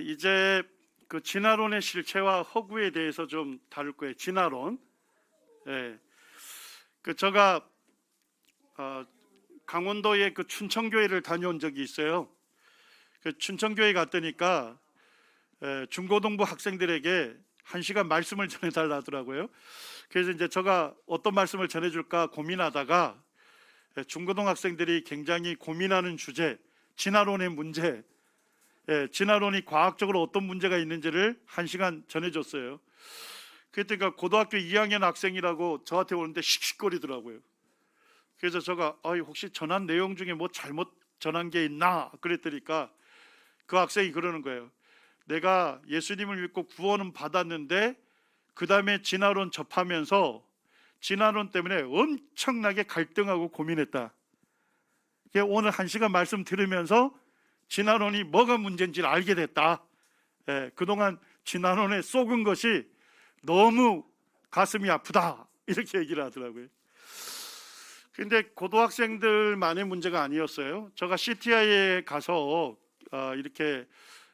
이제 그 진화론의 실체와 허구에 대해서 좀 다룰 거예요. 진화론. 예. 제가 강원도의 그 춘천교회를 다녀온 적이 있어요. 그 춘천교회 갔더니까 중고등부 학생들에게 1시간 말씀을 전해달라 하더라고요. 그래서 이제 제가 어떤 말씀을 전해줄까 고민하다가 중고등학생들이 굉장히 고민하는 주제, 진화론의 문제, 진화론이 과학적으로 어떤 문제가 있는지를 1시간 전해줬어요. 그때가 고등학교 2학년 학생이라고 저한테 오는데 씩씩거리더라고요. 그래서 제가 혹시 전한 내용 중에 뭐 잘못 전한 게 있나 그랬더니까 그 학생이 그러는 거예요. 내가 예수님을 믿고 구원은 받았는데 그 다음에 진화론 접하면서 진화론 때문에 엄청나게 갈등하고 고민했다. 오늘 1시간 말씀 들으면서 진화론이 뭐가 문제인지를 알게 됐다. 그동안 진화론에 속은 것이 너무 가슴이 아프다 이렇게 얘기를 하더라고요. 근데 고등학생들만의 문제가 아니었어요. 제가 CTI에 가서 이렇게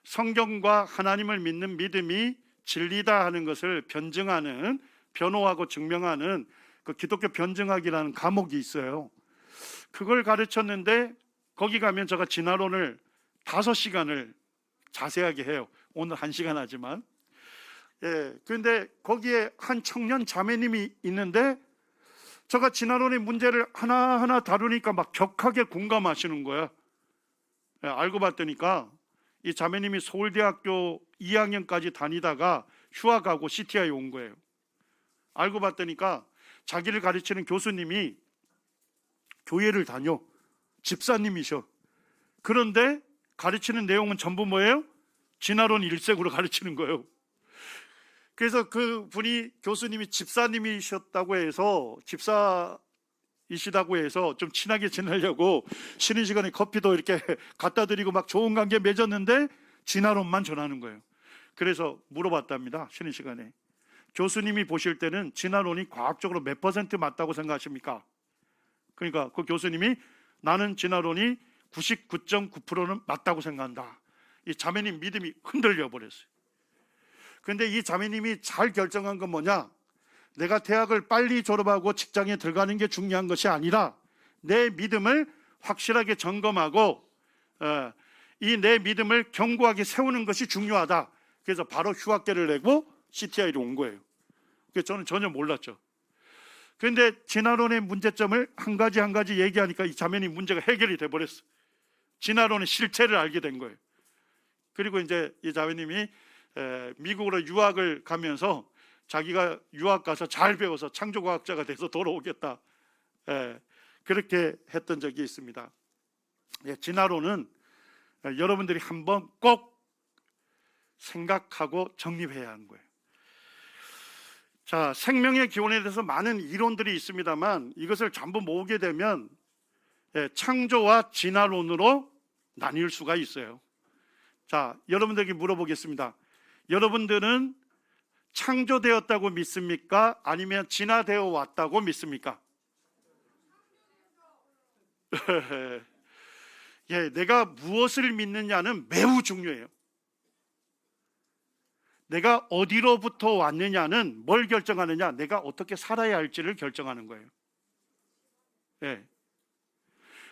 성경과 하나님을 믿는 믿음이 진리다 하는 것을 변증하는, 변호하고 증명하는 그 기독교 변증학이라는 과목이 있어요. 그걸 가르쳤는데 거기 가면 제가 진화론을 5시간을 자세하게 해요. 오늘 1시간 하지만. 그런데 거기에 한 청년 자매님이 있는데 제가 진화론의 문제를 하나하나 다루니까 막 격하게 공감하시는 거야. 알고 봤더니까 이 자매님이 서울대학교 2학년까지 다니다가 휴학하고 CTI에 온 거예요. 알고 봤더니까 자기를 가르치는 교수님이 교회를 다녀. 집사님이셔. 그런데 가르치는 내용은 전부 뭐예요? 진화론 일색으로 가르치는 거예요. 그래서 그 분이, 교수님이 집사님이셨다고 해서, 집사이시다고 해서 좀 친하게 지내려고 쉬는 시간에 커피도 이렇게 갖다 드리고 막 좋은 관계 맺었는데 진화론만 전하는 거예요. 그래서 물어봤답니다. 쉬는 시간에. 교수님이 보실 때는 진화론이 과학적으로 몇 % 맞다고 생각하십니까? 그러니까 그 교수님이 나는 진화론이 99.9%는 맞다고 생각한다. 이 자매님 믿음이 흔들려 버렸어요. 그런데 이 자매님이 잘 결정한 건 뭐냐? 내가 대학을 빨리 졸업하고 직장에 들어가는 게 중요한 것이 아니라 내 믿음을 확실하게 점검하고 이 내 믿음을 견고하게 세우는 것이 중요하다. 그래서 바로 휴학계를 내고 CTI로 온 거예요. 그래서 저는 전혀 몰랐죠. 그런데 진화론의 문제점을 한 가지 얘기하니까 이 자매님 문제가 해결이 돼버렸어요. 진화론의 실체를 알게 된 거예요. 그리고 이제 이 자매님이 미국으로 유학을 가면서 자기가 유학 가서 잘 배워서 창조과학자가 돼서 돌아오겠다, 그렇게 했던 적이 있습니다. 진화론은 여러분들이 한번 꼭 생각하고 정립해야 하는 거예요. 자, 생명의 기원에 대해서 많은 이론들이 있습니다만 이것을 전부 모으게 되면 창조와 진화론으로 나뉠 수가 있어요. 자, 여러분들에게 물어보겠습니다. 여러분들은 창조되었다고 믿습니까? 아니면 진화되어 왔다고 믿습니까? 내가 무엇을 믿느냐는 매우 중요해요. 내가 어디로부터 왔느냐는 뭘 결정하느냐? 내가 어떻게 살아야 할지를 결정하는 거예요.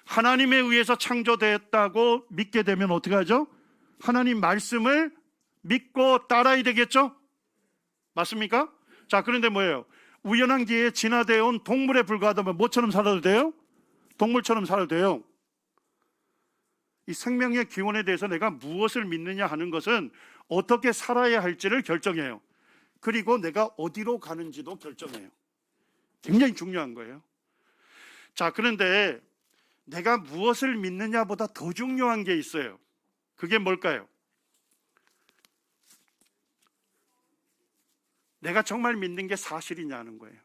하나님에 의해서 창조되었다고 믿게 되면 어떻게 하죠? 하나님 말씀을 믿고 따라야 되겠죠? 맞습니까? 자, 그런데 뭐예요? 우연한 기회에 진화되어 온 동물에 불과하다면 뭐처럼 살아도 돼요? 동물처럼 살아도 돼요. 이 생명의 기원에 대해서 내가 무엇을 믿느냐 하는 것은 어떻게 살아야 할지를 결정해요. 그리고 내가 어디로 가는지도 결정해요. 굉장히 중요한 거예요. 자, 그런데 내가 무엇을 믿느냐보다 더 중요한 게 있어요. 그게 뭘까요? 내가 정말 믿는 게 사실이냐는 거예요.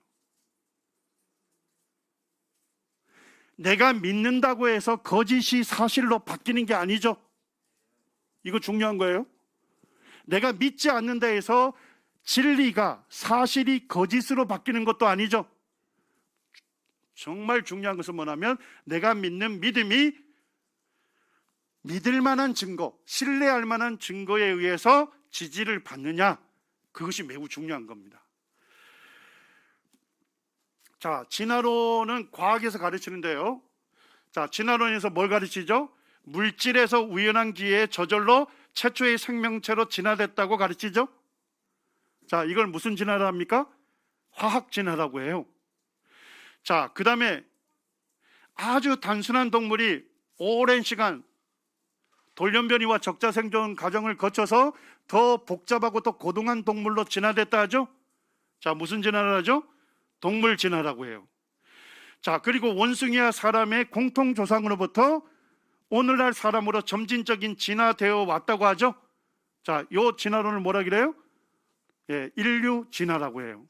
내가 믿는다고 해서 거짓이 사실로 바뀌는 게 아니죠. 이거 중요한 거예요. 내가 믿지 않는다 해서 진리가, 사실이 거짓으로 바뀌는 것도 아니죠. 정말 중요한 것은 뭐냐면 내가 믿는 믿음이 믿을 만한 증거, 신뢰할 만한 증거에 의해서 지지를 받느냐, 그것이 매우 중요한 겁니다. 자, 진화론은 과학에서 가르치는데요. 자, 진화론에서 뭘 가르치죠? 물질에서 우연한 기회에 저절로 최초의 생명체로 진화됐다고 가르치죠. 자, 이걸 무슨 진화를 합니까? 화학 진화라고 해요. 자, 그 다음에 아주 단순한 동물이 오랜 시간 돌연변이와 적자 생존 과정을 거쳐서 더 복잡하고 더 고등한 동물로 진화됐다 하죠. 자, 무슨 진화를 하죠? 동물 진화라고 해요. 자, 그리고 원숭이와 사람의 공통 조상으로부터 오늘날 사람으로 점진적인 진화되어 왔다고 하죠. 자, 요 진화론을 뭐라 그래요? 예, 인류 진화라고 해요.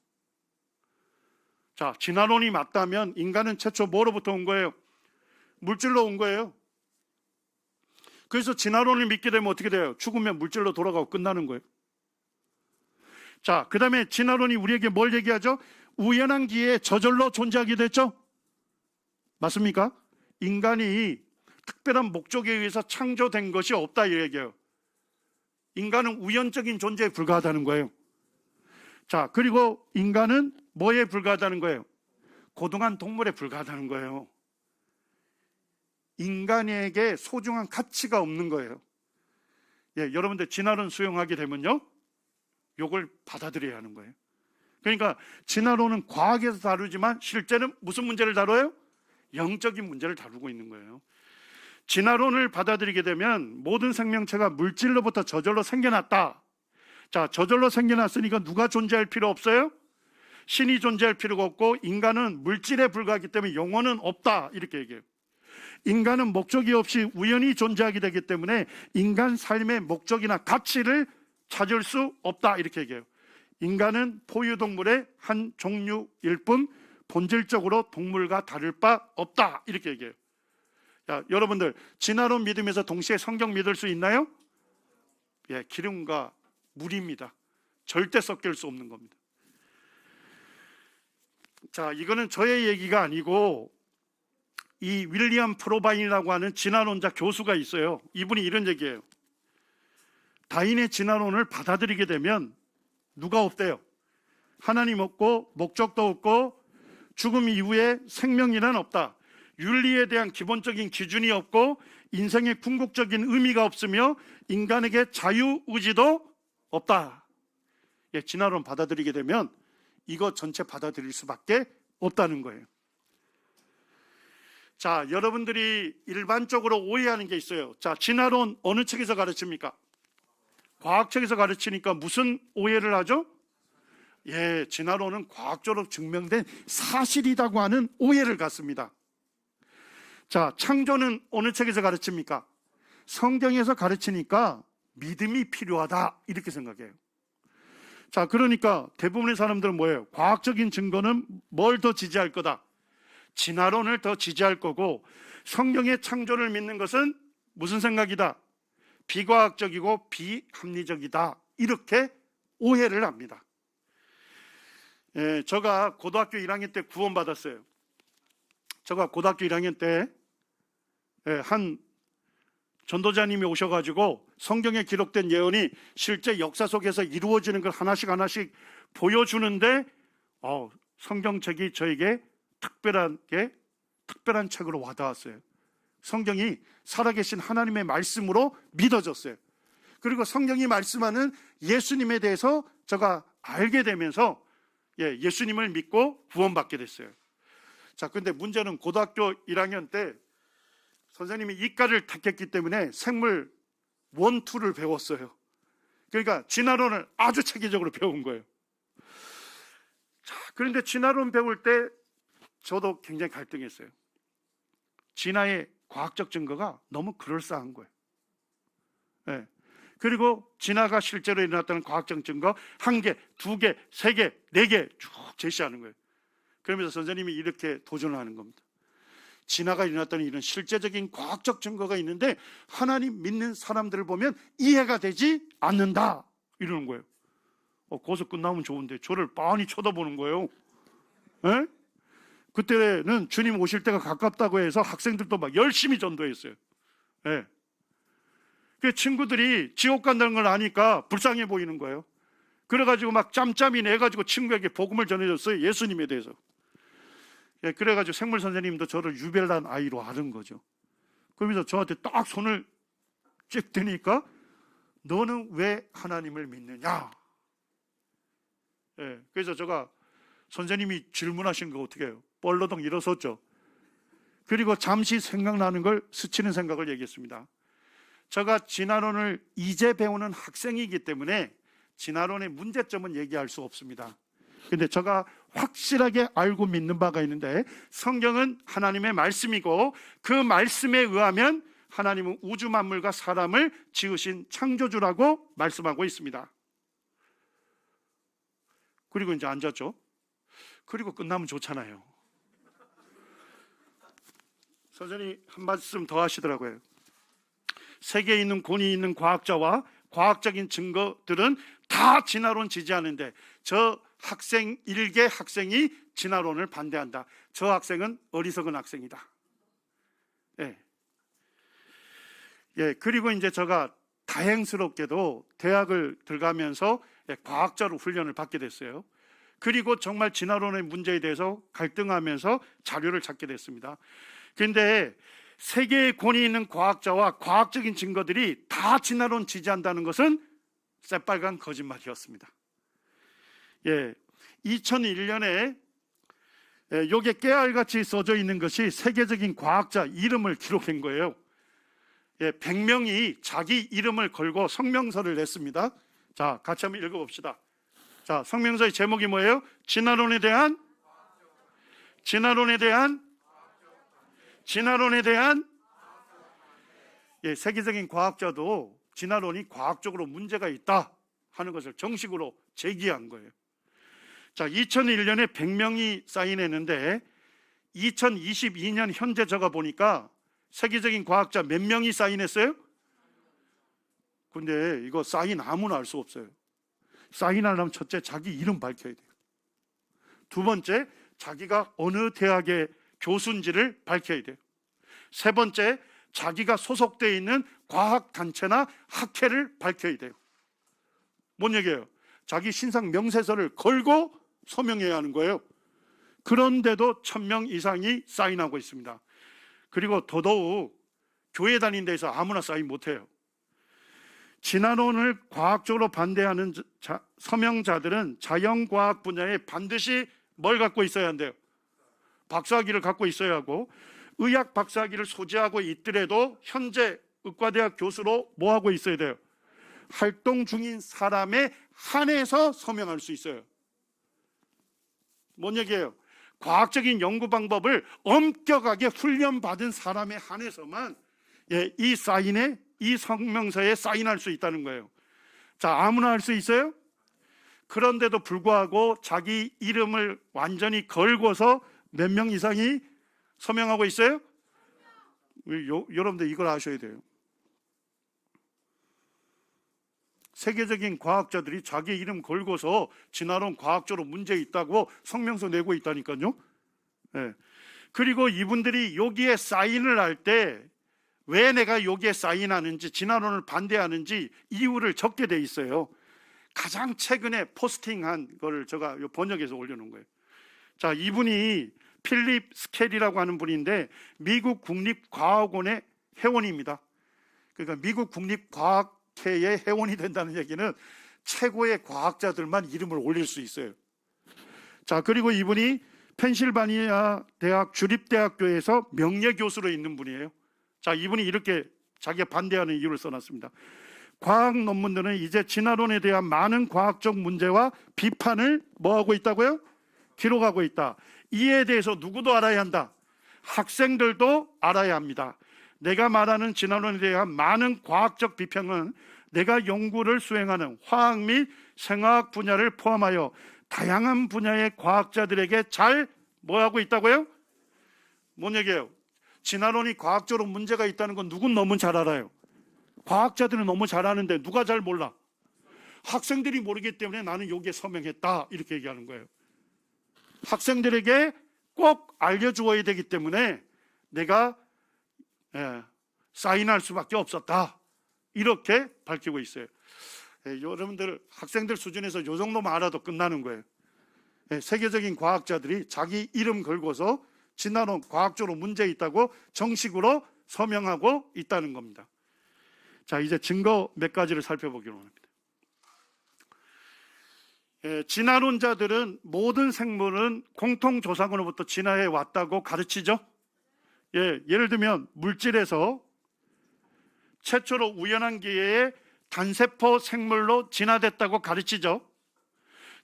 자, 진화론이 맞다면 인간은 최초 뭐로부터 온 거예요? 물질로 온 거예요. 그래서 진화론을 믿게 되면 어떻게 돼요? 죽으면 물질로 돌아가고 끝나는 거예요. 자, 그 다음에 진화론이 우리에게 뭘 얘기하죠? 우연한 기회에 저절로 존재하게 됐죠? 맞습니까? 인간이 특별한 목적에 의해서 창조된 것이 없다 이 얘기예요. 인간은 우연적인 존재에 불과하다는 거예요. 자, 그리고 인간은 뭐에 불과하다는 거예요? 고등한 동물에 불과하다는 거예요. 인간에게 소중한 가치가 없는 거예요. 예, 여러분들 진화론 수용하게 되면요, 요걸 받아들여야 하는 거예요. 그러니까 진화론은 과학에서 다루지만 실제는 무슨 문제를 다뤄요? 영적인 문제를 다루고 있는 거예요. 진화론을 받아들이게 되면 모든 생명체가 물질로부터 저절로 생겨났다. 자, 저절로 생겨났으니까 누가 존재할 필요 없어요? 신이 존재할 필요가 없고 인간은 물질에 불과하기 때문에 영혼은 없다 이렇게 얘기해요. 인간은 목적이 없이 우연히 존재하게 되기 때문에 인간 삶의 목적이나 가치를 찾을 수 없다 이렇게 얘기해요. 인간은 포유동물의 한 종류일 뿐 본질적으로 동물과 다를 바 없다 이렇게 얘기해요. 자, 여러분들 진화론 믿으면서 동시에 성경 믿을 수 있나요? 예, 기름과 물입니다. 절대 섞일 수 없는 겁니다. 자, 이거는 저의 얘기가 아니고 이 윌리엄 프로바인이라고 하는 진화론자 교수가 있어요. 이분이 이런 얘기예요. 다윈의 진화론을 받아들이게 되면 누가 없대요? 하나님 없고 목적도 없고 죽음 이후에 생명이란 없다. 윤리에 대한 기본적인 기준이 없고 인생의 궁극적인 의미가 없으며 인간에게 자유의지도 없다. 예, 진화론 받아들이게 되면 이거 전체 받아들일 수밖에 없다는 거예요. 자, 여러분들이 일반적으로 오해하는 게 있어요. 자, 진화론 어느 책에서 가르칩니까? 과학책에서 가르치니까 무슨 오해를 하죠? 예, 진화론은 과학적으로 증명된 사실이라고 하는 오해를 갖습니다. 자, 창조는 어느 책에서 가르칩니까? 성경에서 가르치니까 믿음이 필요하다 이렇게 생각해요. 자, 그러니까 대부분의 사람들은 뭐예요? 과학적인 증거는 뭘 더 지지할 거다? 진화론을 더 지지할 거고 성경의 창조를 믿는 것은 무슨 생각이다? 비과학적이고 비합리적이다 이렇게 오해를 합니다. 예, 제가 고등학교 1학년 때 구원받았어요. 제가 고등학교 1학년 때 한 전도자님이 오셔가지고 성경에 기록된 예언이 실제 역사 속에서 이루어지는 걸 하나씩 하나씩 보여주는데 성경책이 저에게 특별한 책으로 와닿았어요. 성경이 살아계신 하나님의 말씀으로 믿어졌어요. 그리고 성경이 말씀하는 예수님에 대해서 제가 알게 되면서 예수님을 믿고 구원받게 됐어요. 자, 근데 문제는 고등학교 1학년 때 선생님이 이과를 택했기 때문에 생물 1, 2를 배웠어요. 그러니까 진화론을 아주 체계적으로 배운 거예요. 자, 그런데 진화론 배울 때 저도 굉장히 갈등했어요. 진화의 과학적 증거가 너무 그럴싸한 거예요. 네. 그리고 진화가 실제로 일어났다는 과학적 증거 1개, 2개, 3개, 4개 쭉 제시하는 거예요. 그러면서 선생님이 이렇게 도전을 하는 겁니다. 진화가 일어났다는 이런 실제적인 과학적 증거가 있는데 하나님 믿는 사람들을 보면 이해가 되지 않는다 이러는 거예요. 거기서 끝나면 좋은데 저를 빤히 쳐다보는 거예요. 네? 그때는 주님 오실 때가 가깝다고 해서 학생들도 막 열심히 전도했어요. 네. 그 친구들이 지옥 간다는 걸 아니까 불쌍해 보이는 거예요. 그래가지고 막 짬짬이 내가지고 친구에게 복음을 전해줬어요. 예수님에 대해서. 예, 그래가지고 생물 선생님도 저를 유별난 아이로 아는 거죠. 그러면서 저한테 딱 손을 쭉 드니까 너는 왜 하나님을 믿느냐? 예, 그래서 제가 선생님이 질문하신 거 어떻게 해요? 뻘러덩 일어섰죠. 그리고 잠시 생각나는 걸 스치는 생각을 얘기했습니다. 제가 진화론을 이제 배우는 학생이기 때문에 진화론의 문제점은 얘기할 수 없습니다. 근데 제가 확실하게 알고 믿는 바가 있는데, 성경은 하나님의 말씀이고 그 말씀에 의하면 하나님은 우주 만물과 사람을 지으신 창조주라고 말씀하고 있습니다. 그리고 이제 앉았죠. 그리고 끝나면 좋잖아요. 선생님이 한 말씀 더 하시더라고요. 세계에 있는 권위 있는 과학자와 과학적인 증거들은 다 진화론 지지하는데 저 학생, 일개 학생이 진화론을 반대한다. 저 학생은 어리석은 학생이다. 예. 예, 그리고 이제 제가 다행스럽게도 대학을 들어가면서 과학자로 훈련을 받게 됐어요. 그리고 정말 진화론의 문제에 대해서 갈등하면서 자료를 찾게 됐습니다. 그런데 세계에 권위 있는 과학자와 과학적인 증거들이 다 진화론 지지한다는 것은 새빨간 거짓말이었습니다. 예, 2001년에 요게 깨알같이 써져 있는 것이 세계적인 과학자 이름을 기록한 거예요. 예, 100명이 자기 이름을 걸고 성명서를 냈습니다. 자, 같이 한번 읽어봅시다. 자, 성명서의 제목이 뭐예요? 진화론에 대한 예, 세계적인 과학자도 진화론이 과학적으로 문제가 있다 하는 것을 정식으로 제기한 거예요. 자, 2001년에 100명이 사인했는데 2022년 현재 제가 보니까 세계적인 과학자 몇 명이 사인했어요? 근데 이거 사인 아무나 할 수 없어요. 사인하려면 첫째 자기 이름 밝혀야 돼요. 두 번째 자기가 어느 대학의 교수인지를 밝혀야 돼요. 세 번째 자기가 소속되어 있는 과학단체나 학회를 밝혀야 돼요. 뭔 얘기예요? 자기 신상 명세서를 걸고 서명해야 하는 거예요. 그런데도 1000명 이상이 사인하고 있습니다. 그리고 더더욱 교회 다니는 데서 아무나 사인 못해요. 진화론을 과학적으로 반대하는 서명자들은 자연과학 분야에 반드시 뭘 갖고 있어야 한대요? 박사학위를 갖고 있어야 하고, 의학 박사학위를 소지하고 있더라도 현재 의과대학 교수로 뭐 하고 있어야 돼요? 활동 중인 사람에 한해서 서명할 수 있어요. 뭔 얘기예요? 과학적인 연구 방법을 엄격하게 훈련받은 사람에 한해서만 이 사인에, 이 성명서에 사인할 수 있다는 거예요. 자, 아무나 할 수 있어요? 그런데도 불구하고 자기 이름을 완전히 걸고서 몇 명 이상이 서명하고 있어요? 여러분들 이걸 아셔야 돼요. 세계적인 과학자들이 자기 이름 걸고서 진화론 과학적으로 문제 있다고 성명서 내고 있다니까요. 네. 그리고 이분들이 여기에 사인을 할 때 왜 내가 여기에 사인하는지, 진화론을 반대하는지 이유를 적게 돼 있어요. 가장 최근에 포스팅한 거를 제가 번역해서 올려놓은 거예요. 자, 이분이 필립 스켈이라고 하는 분인데 미국 국립과학원의 회원입니다. 그러니까 미국 국립과학회의 회원이 된다는 얘기는 최고의 과학자들만 이름을 올릴 수 있어요. 자, 그리고 이분이 펜실바니아 대학 주립대학교에서 명예교수로 있는 분이에요. 자, 이분이 이렇게 자기가 반대하는 이유를 써놨습니다. 과학 논문들은 이제 진화론에 대한 많은 과학적 문제와 비판을 뭐하고 있다고요? 기록하고 있다. 이에 대해서 누구도 알아야 한다. 학생들도 알아야 합니다. 내가 말하는 진화론에 대한 많은 과학적 비평은 내가 연구를 수행하는 화학 및 생화학 분야를 포함하여 다양한 분야의 과학자들에게 잘 뭐하고 있다고요? 뭔 얘기예요? 진화론이 과학적으로 문제가 있다는 건 누군 너무 잘 알아요. 과학자들은 너무 잘 아는데 누가 잘 몰라? 학생들이 모르기 때문에 나는 여기에 서명했다 이렇게 얘기하는 거예요. 학생들에게 꼭 알려주어야 되기 때문에 내가 사인할 수밖에 없었다 이렇게 밝히고 있어요. 여러분들 학생들 수준에서 요 정도만 알아도 끝나는 거예요. 세계적인 과학자들이 자기 이름 걸고서 진화론 과학적으로 문제 있다고 정식으로 서명하고 있다는 겁니다. 자, 이제 증거 몇 가지를 살펴보기로 합니다. 진화론자들은 모든 생물은 공통 조상으로부터 진화해 왔다고 가르치죠. 예를 들면 물질에서 최초로 우연한 기회에 단세포 생물로 진화됐다고 가르치죠.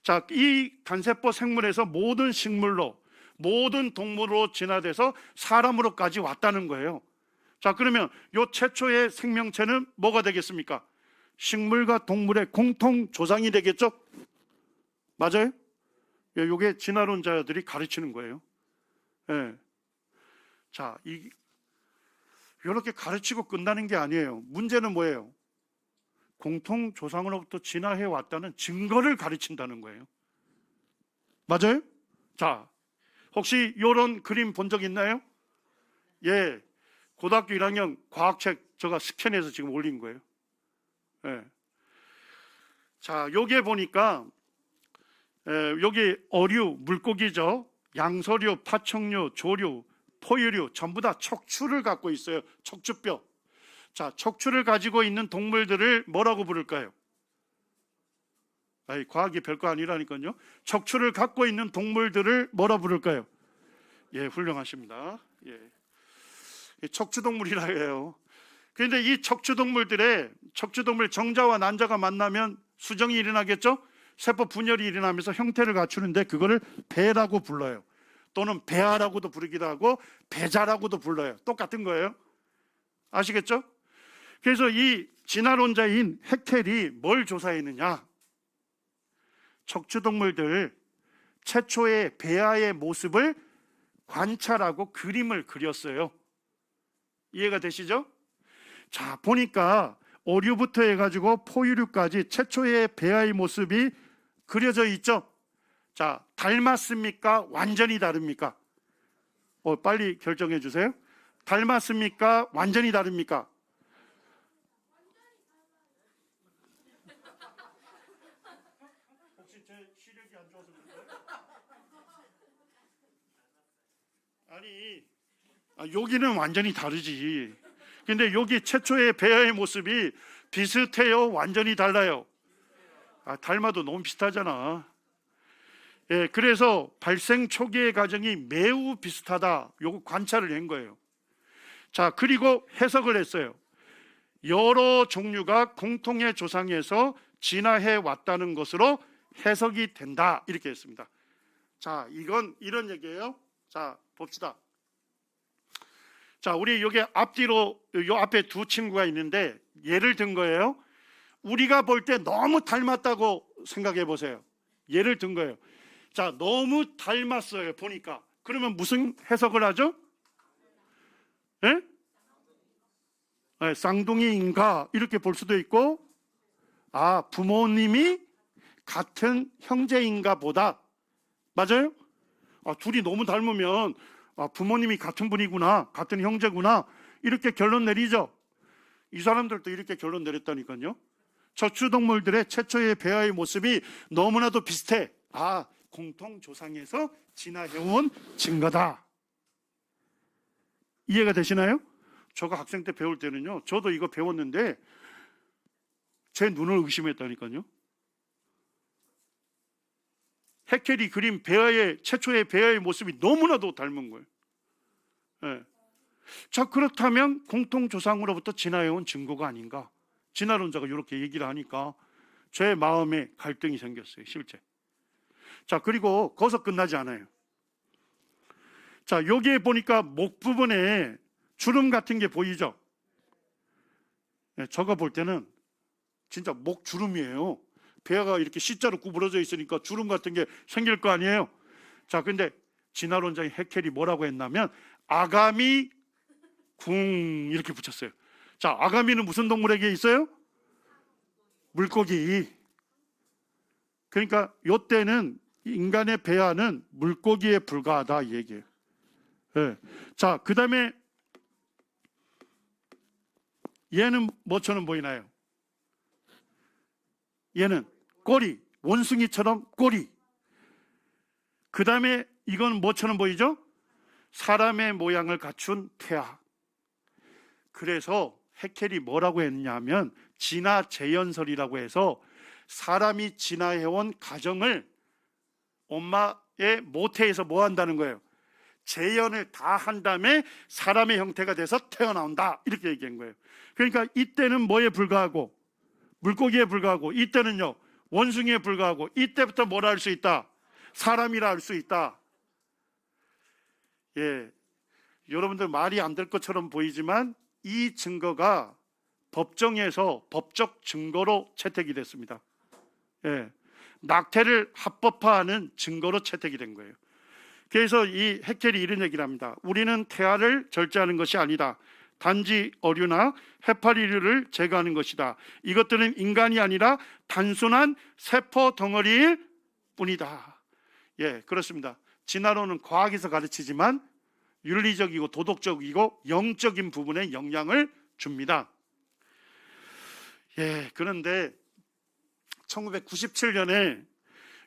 자, 이 단세포 생물에서 모든 식물로, 모든 동물로 진화돼서 사람으로까지 왔다는 거예요. 자, 그러면 이 최초의 생명체는 뭐가 되겠습니까? 식물과 동물의 공통 조상이 되겠죠? 맞아요? 이게 진화론자들이 가르치는 거예요. 자, 이렇게 가르치고 끝나는 게 아니에요. 문제는 뭐예요? 공통 조상으로부터 진화해 왔다는 증거를 가르친다는 거예요. 맞아요? 자, 혹시 이런 그림 본 적 있나요? 예, 고등학교 1학년 과학책 제가 스캔해서 지금 올린 거예요. 자, 여기에 보니까 여기 어류, 물고기죠. 양서류, 파충류, 조류, 포유류 전부 다 척추를 갖고 있어요. 척추뼈. 자, 척추를 가지고 있는 동물들을 뭐라고 부를까요? 과학이 별거 아니라니까요. 척추를 갖고 있는 동물들을 뭐라 부를까요? 예, 훌륭하십니다. 예, 척추동물이라 해요. 그런데 이 척추동물 정자와 난자가 만나면 수정이 일어나겠죠? 세포 분열이 일어나면서 형태를 갖추는데 그거를 배라고 불러요. 또는 배아라고도 부르기도 하고 배자라고도 불러요. 똑같은 거예요. 아시겠죠? 그래서 이 진화론자인 해켈이 뭘 조사했느냐? 척추동물들 최초의 배아의 모습을 관찰하고 그림을 그렸어요. 이해가 되시죠? 자, 보니까 어류부터 해가지고 포유류까지 최초의 배아의 모습이 그려져 있죠. 자, 닮았습니까? 완전히 다릅니까? 빨리 결정해 주세요. 닮았습니까? 완전히 다릅니까? 혹시 제 시력이 안 좋아서 그런가요? 아니, 여기는 완전히 다르지. 근데 여기 최초의 배아의 모습이 비슷해요? 완전히 달라요? 닮아도 너무 비슷하잖아. 예, 그래서 발생 초기의 과정이 매우 비슷하다. 요거 관찰을 한 거예요. 자, 그리고 해석을 했어요. 여러 종류가 공통의 조상에서 진화해 왔다는 것으로 해석이 된다. 이렇게 했습니다. 자, 이건 이런 얘기예요. 자, 봅시다. 자, 우리 여기 앞뒤로 요 앞에 두 친구가 있는데 예를 든 거예요. 우리가 볼 때 너무 닮았다고 생각해 보세요. 예를 든 거예요. 자, 너무 닮았어요. 보니까. 그러면 무슨 해석을 하죠? 예? 쌍둥이인가 이렇게 볼 수도 있고, 부모님이 같은 형제인가 보다. 맞아요? 둘이 너무 닮으면 부모님이 같은 분이구나, 같은 형제구나, 이렇게 결론 내리죠. 이 사람들도 이렇게 결론 내렸다니까요. 척추동물들의 최초의 배아의 모습이 너무나도 비슷해. 공통 조상에서 진화해온 증거다. 이해가 되시나요? 저가 학생 때 배울 때는요, 저도 이거 배웠는데 제 눈을 의심했다니까요. 해켈이 그린 최초의 배아의 모습이 너무나도 닮은 거예요. 예. 자, 그렇다면 공통 조상으로부터 진화해온 증거가 아닌가? 진화론자가 이렇게 얘기를 하니까 제 마음에 갈등이 생겼어요, 실제. 자, 그리고 거기서 끝나지 않아요. 자, 여기에 보니까 목 부분에 주름 같은 게 보이죠? 네, 제가 볼 때는 진짜 목 주름이에요. 배아가 이렇게 C자로 구부러져 있으니까 주름 같은 게 생길 거 아니에요. 자, 근데 진화론자인 해켈이 뭐라고 했냐면 아가미 궁 이렇게 붙였어요. 자, 아가미는 무슨 동물에게 있어요? 물고기. 그러니까 이때는 인간의 배아는 물고기에 불과하다 이 얘기예요. 네. 자, 그 다음에 얘는 뭐처럼 보이나요? 얘는 꼬리, 원숭이처럼 꼬리. 그 다음에 이건 뭐처럼 보이죠? 사람의 모양을 갖춘 태아. 그래서 해켈이 뭐라고 했냐면 진화 재현설이라고 해서 사람이 진화해온 가정을 엄마의 모태에서 뭐 한다는 거예요? 재현을 다 한 다음에 사람의 형태가 돼서 태어나온다, 이렇게 얘기한 거예요. 그러니까 이때는 뭐에 불과하고? 물고기에 불과하고, 이때는요 원숭이에 불과하고, 이때부터 뭐라 할 수 있다? 사람이라 할 수 있다. 예, 여러분들 말이 안 될 것처럼 보이지만 이 증거가 법정에서 법적 증거로 채택이 됐습니다. 예, 낙태를 합법화하는 증거로 채택이 된 거예요. 그래서 이 해켈이 이런 얘기를 합니다. 우리는 태아를 절제하는 것이 아니다. 단지 어류나 해파리류를 제거하는 것이다. 이것들은 인간이 아니라 단순한 세포 덩어리일 뿐이다. 예, 그렇습니다. 진화론은 과학에서 가르치지만 윤리적이고 도덕적이고 영적인 부분에 영향을 줍니다. 예, 그런데 1997년에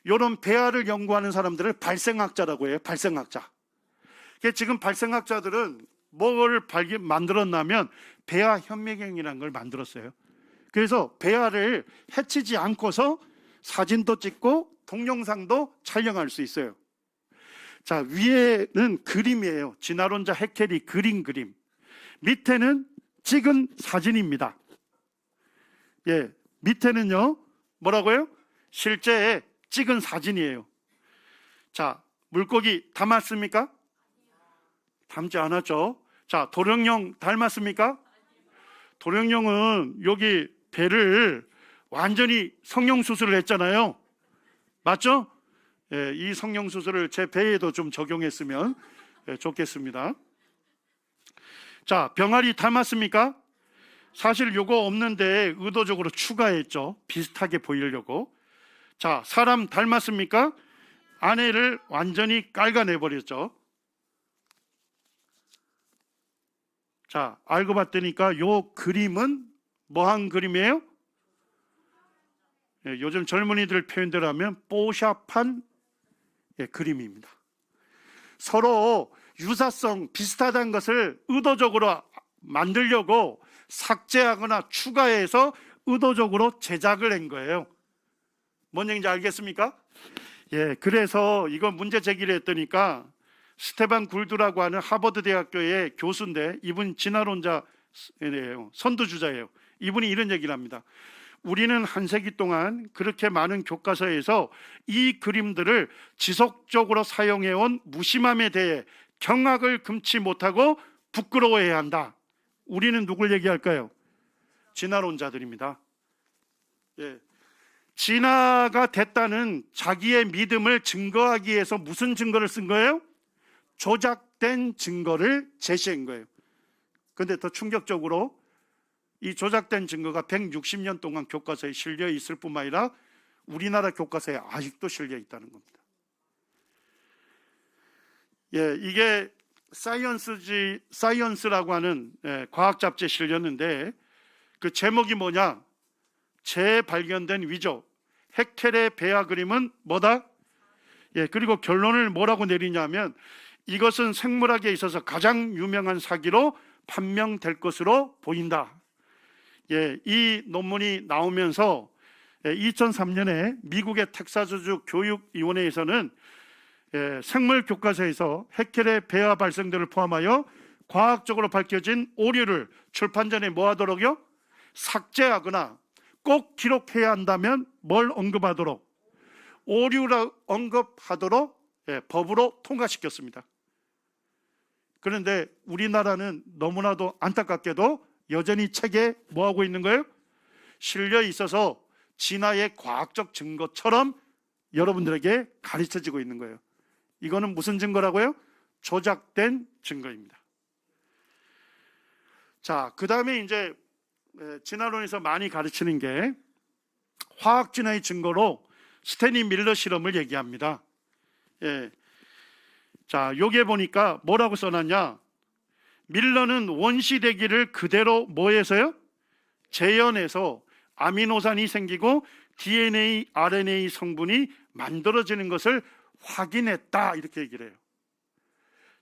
이런 배아를 연구하는 사람들을 발생학자라고 해요. 발생학자. 지금 발생학자들은 뭘 만들었냐면 배아 현미경이라는 걸 만들었어요. 그래서 배아를 해치지 않고서 사진도 찍고 동영상도 촬영할 수 있어요. 자, 위에는 그림이에요. 진화론자 해켈이 그린 그림. 밑에는 찍은 사진입니다. 예, 밑에는요 뭐라고요? 실제 찍은 사진이에요. 자, 물고기 닮았습니까? 닮지 않았죠. 자, 도룡령 닮았습니까? 도룡령은 여기 배를 완전히 성형수술을 했잖아요. 맞죠? 예, 이 성형수술을 제 배에도 좀 적용했으면 좋겠습니다. 자, 병아리 닮았습니까? 사실 요거 없는데 의도적으로 추가했죠. 비슷하게 보이려고. 자, 사람 닮았습니까? 아내를 완전히 깔아내버렸죠. 자, 알고 봤더니까 요 그림은 뭐한 그림이에요? 예, 요즘 젊은이들 표현대로 하면 뽀샵한 그림입니다. 서로 유사성 비슷하다는 것을 의도적으로 만들려고 삭제하거나 추가해서 의도적으로 제작을 한 거예요. 뭔 얘기인지 알겠습니까? 예, 그래서 이거 문제 제기를 했더니까 스테반 굴드라고 하는 하버드 대학교의 교수인데 이분 진화론자예요. 선두주자예요. 이분이 이런 얘기를 합니다. 우리는 한 세기 동안 그렇게 많은 교과서에서 이 그림들을 지속적으로 사용해온 무심함에 대해 경악을 금치 못하고 부끄러워해야 한다. 우리는 누굴 얘기할까요? 진화론자들입니다. 예. 진화가 됐다는 자기의 믿음을 증거하기 위해서 무슨 증거를 쓴 거예요? 조작된 증거를 제시한 거예요. 그런데 더 충격적으로 이 조작된 증거가 160년 동안 교과서에 실려 있을 뿐만 아니라 우리나라 교과서에 아직도 실려 있다는 겁니다. 예, 이게 사이언스라고 하는 과학 잡지에 실렸는데 그 제목이 뭐냐? 재발견된 위조 해켈의 배아 그림은 뭐다? 예, 그리고 결론을 뭐라고 내리냐면 이것은 생물학에 있어서 가장 유명한 사기로 판명될 것으로 보인다. 예, 이 논문이 나오면서 2003년에 미국의 텍사스주 교육위원회에서는 생물 교과서에서 해켈의 배아 발생들을 포함하여 과학적으로 밝혀진 오류를 출판 전에 뭐 하도록요? 삭제하거나 꼭 기록해야 한다면 뭘 언급하도록? 오류라 언급하도록 법으로 통과시켰습니다. 그런데 우리나라는 너무나도 안타깝게도 여전히 책에 뭐 하고 있는 거예요? 실려 있어서 진화의 과학적 증거처럼 여러분들에게 가르쳐지고 있는 거예요. 이거는 무슨 증거라고요? 조작된 증거입니다. 자, 그 다음에 이제 진화론에서 많이 가르치는 게 화학 진화의 증거로 스탠리 밀러 실험을 얘기합니다. 예. 자, 여기에 보니까 뭐라고 써놨냐? 밀러는 원시 대기를 그대로 뭐해서요? 재현해서 아미노산이 생기고 DNA, RNA 성분이 만들어지는 것을 확인했다, 이렇게 얘기를 해요.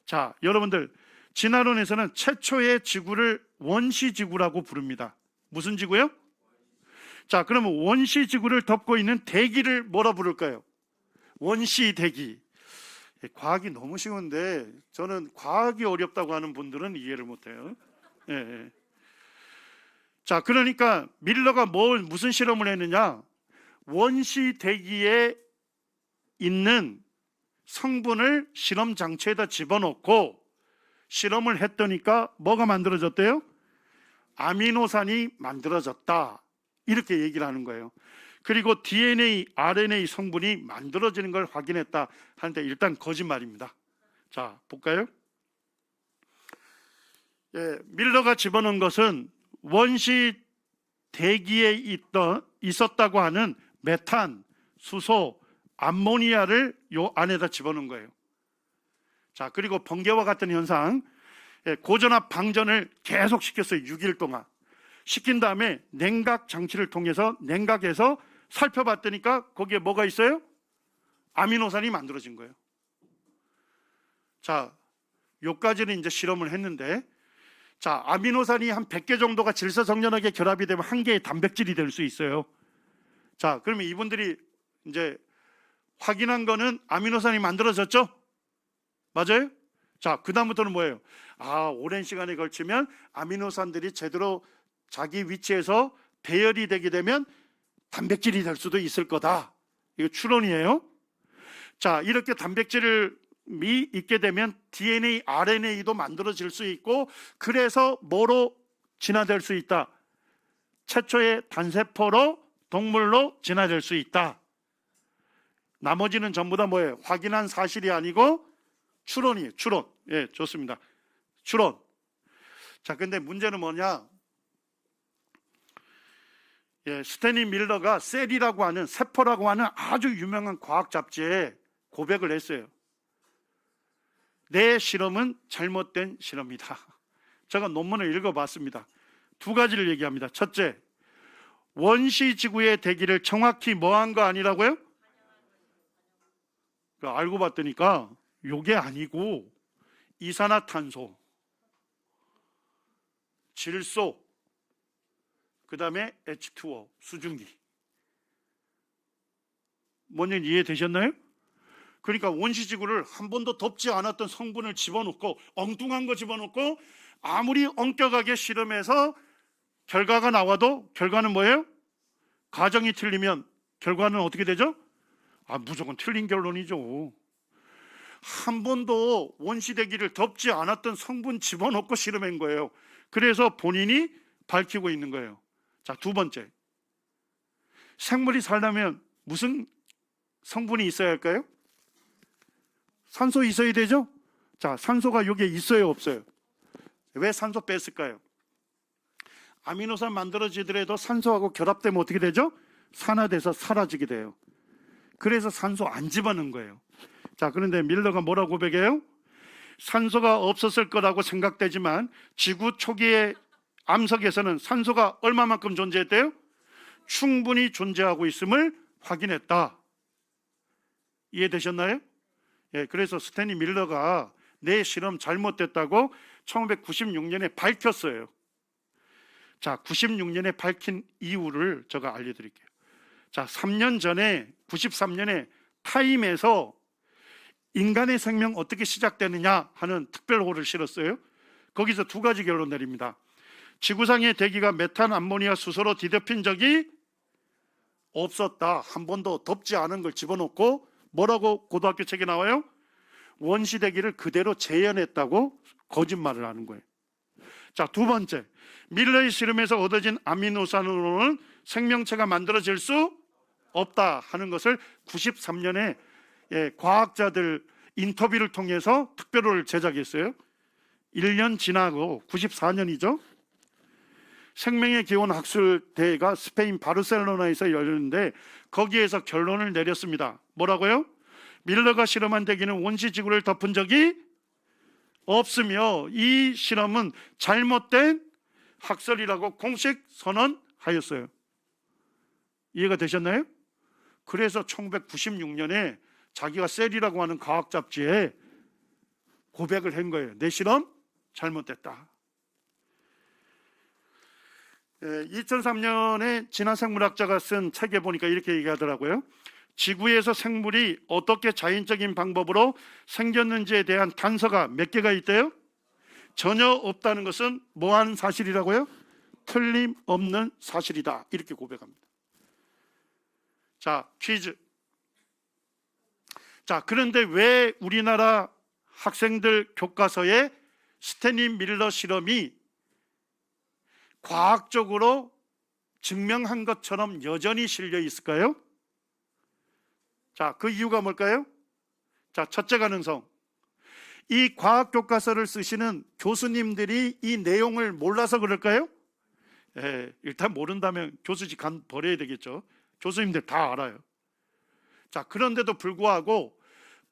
자, 여러분들, 진화론에서는 최초의 지구를 원시지구라고 부릅니다. 무슨 지구요? 자, 그러면 원시지구를 덮고 있는 대기를 뭐라 부를까요? 원시대기. 과학이 너무 쉬운데 저는 과학이 어렵다고 하는 분들은 이해를 못해요. 예. 자, 그러니까 밀러가 무슨 실험을 했느냐? 원시대기에 있는 성분을 실험 장치에다 집어넣고 실험을 했더니까 뭐가 만들어졌대요? 아미노산이 만들어졌다, 이렇게 얘기를 하는 거예요. 그리고 DNA, RNA 성분이 만들어지는 걸 확인했다 하는데 일단 거짓말입니다. 자, 볼까요? 예, 밀러가 집어넣은 것은 원시 대기에 있었다고 하는 메탄, 수소, 암모니아를 요 안에다 집어넣은 거예요. 자, 그리고 번개와 같은 현상, 고전압 방전을 계속 시켰어요. 6일 동안 시킨 다음에 냉각 장치를 통해서 냉각해서 살펴봤더니까 거기에 뭐가 있어요? 아미노산이 만들어진 거예요. 자, 요까지는 이제 실험을 했는데, 자, 아미노산이 한 100개 정도가 질서정연하게 결합이 되면 한 개의 단백질이 될 수 있어요. 자, 그러면 이분들이 이제 확인한 거는 아미노산이 만들어졌죠? 맞아요? 자, 그 다음부터는 뭐예요? 오랜 시간에 걸치면 아미노산들이 제대로 자기 위치에서 배열이 되게 되면 단백질이 될 수도 있을 거다. 이거 추론이에요. 자, 이렇게 단백질이 있게 되면 DNA, RNA도 만들어질 수 있고, 그래서 뭐로 진화될 수 있다? 최초의 단세포로, 동물로 진화될 수 있다. 나머지는 전부 다 뭐예요? 확인한 사실이 아니고 추론이에요. 추론. 예, 좋습니다. 추론. 자, 근데 문제는 뭐냐? 예, 스탠리 밀러가 셀이라고 하는, 세포라고 하는 아주 유명한 과학 잡지에 고백을 했어요. 내 실험은 잘못된 실험이다. 제가 논문을 읽어봤습니다. 두 가지를 얘기합니다. 첫째, 원시지구의 대기를 정확히 뭐한 거 아니라고요? 알고 봤더니까 요게 아니고 이산화탄소, 질소, 그 다음에 H2O, 수증기. 뭔지 이해되셨나요? 그러니까 원시지구를 한 번도 덮지 않았던 성분을 집어넣고, 엉뚱한 거 집어넣고, 아무리 엄격하게 실험해서 결과가 나와도 결과는 뭐예요? 가정이 틀리면 결과는 어떻게 되죠? 무조건 틀린 결론이죠. 한 번도 원시대기를 덮지 않았던 성분 집어넣고 실험한 거예요. 그래서 본인이 밝히고 있는 거예요. 자, 두 번째, 생물이 살려면 무슨 성분이 있어야 할까요? 산소 있어야 되죠? 자, 산소가 여기에 있어요, 없어요? 왜 산소 뺐을까요? 아미노산 만들어지더라도 산소하고 결합되면 어떻게 되죠? 산화돼서 사라지게 돼요. 그래서 산소 안 집어넣은 거예요. 자, 그런데 밀러가 뭐라고 고백해요? 산소가 없었을 거라고 생각되지만 지구 초기의 암석에서는 산소가 얼마만큼 존재했대요? 충분히 존재하고 있음을 확인했다. 이해되셨나요? 예, 그래서 스탠리 밀러가 내 실험 잘못됐다고 1996년에 밝혔어요. 자, 96년에 밝힌 이유를 제가 알려드릴게요. 자, 3년 전에 93년에 타임에서 인간의 생명 어떻게 시작되느냐 하는 특별호를 실었어요. 거기서 두 가지 결론 내립니다. 지구상의 대기가 메탄, 암모니아, 수소로 뒤덮인 적이 없었다. 한 번도 덮지 않은 걸 집어넣고 뭐라고 고등학교 책에 나와요? 원시 대기를 그대로 재현했다고 거짓말을 하는 거예요. 자, 두 번째, 밀러의 실험에서 얻어진 아미노산으로는 생명체가 만들어질 수 없다 하는 것을 93년에 과학자들 인터뷰를 통해서 특별호를 제작했어요. 1년 지나고 94년이죠. 생명의 기원 학술대회가 스페인 바르셀로나에서 열렸는데 거기에서 결론을 내렸습니다. 뭐라고요? 밀러가 실험한 대기는 원시지구를 덮은 적이 없으며 이 실험은 잘못된 학설이라고 공식 선언하였어요. 이해가 되셨나요? 그래서 1996년에 자기가 셀이라고 하는 과학 잡지에 고백을 한 거예요. 내 실험 잘못됐다. 2003년에 진화생물학자가 쓴 책에 보니까 이렇게 얘기하더라고요. 지구에서 생물이 어떻게 자연적인 방법으로 생겼는지에 대한 단서가 몇 개가 있대요? 전혀 없다는 것은 뭐한 사실이라고요? 틀림없는 사실이다. 이렇게 고백합니다. 자, 퀴즈. 자, 그런데 왜 우리나라 학생들 교과서에 스탠리 밀러 실험이 과학적으로 증명한 것처럼 여전히 실려 있을까요? 자, 그 이유가 뭘까요? 자, 첫째 가능성. 이 과학 교과서를 쓰시는 교수님들이 이 내용을 몰라서 그럴까요? 일단 모른다면 교수직 간 버려야 되겠죠. 교수님들 다 알아요. 자, 그런데도 불구하고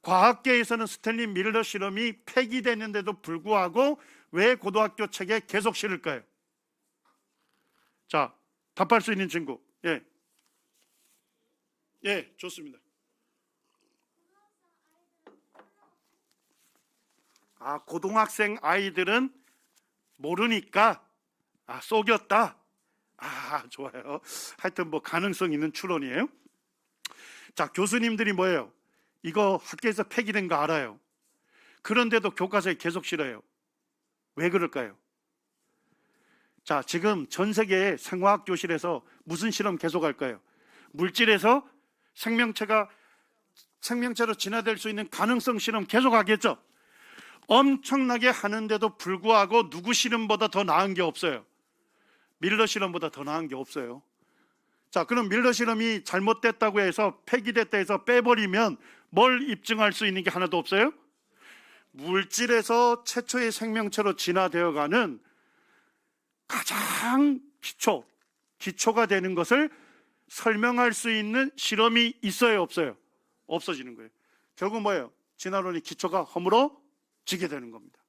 과학계에서는 스탠리 밀러 실험이 폐기되는데도 불구하고 왜 고등학교 책에 계속 실을까요? 자, 답할 수 있는 친구. 예, 좋습니다. 아, 고등학생 아이들은 모르니까 속였다. 좋아요. 하여튼 뭐 가능성 있는 추론이에요. 자, 교수님들이 뭐예요? 이거 학교에서 폐기된 거 알아요. 그런데도 교과서에 계속 실어요. 왜 그럴까요? 자, 지금 전 세계의 생화학 교실에서 무슨 실험 계속할까요? 물질에서 생명체로 진화될 수 있는 가능성 실험 계속하겠죠. 엄청나게 하는데도 불구하고 누구 실험보다 더 나은 게 없어요. 밀러 실험보다 더 나은 게 없어요. 자, 그럼 밀러 실험이 잘못됐다고 해서 폐기됐다 해서 빼버리면 뭘 입증할 수 있는 게 하나도 없어요? 물질에서 최초의 생명체로 진화되어가는 가장 기초가 되는 것을 설명할 수 있는 실험이 있어요, 없어요? 없어지는 거예요. 결국 뭐예요? 진화론의 기초가 허물어지게 되는 겁니다.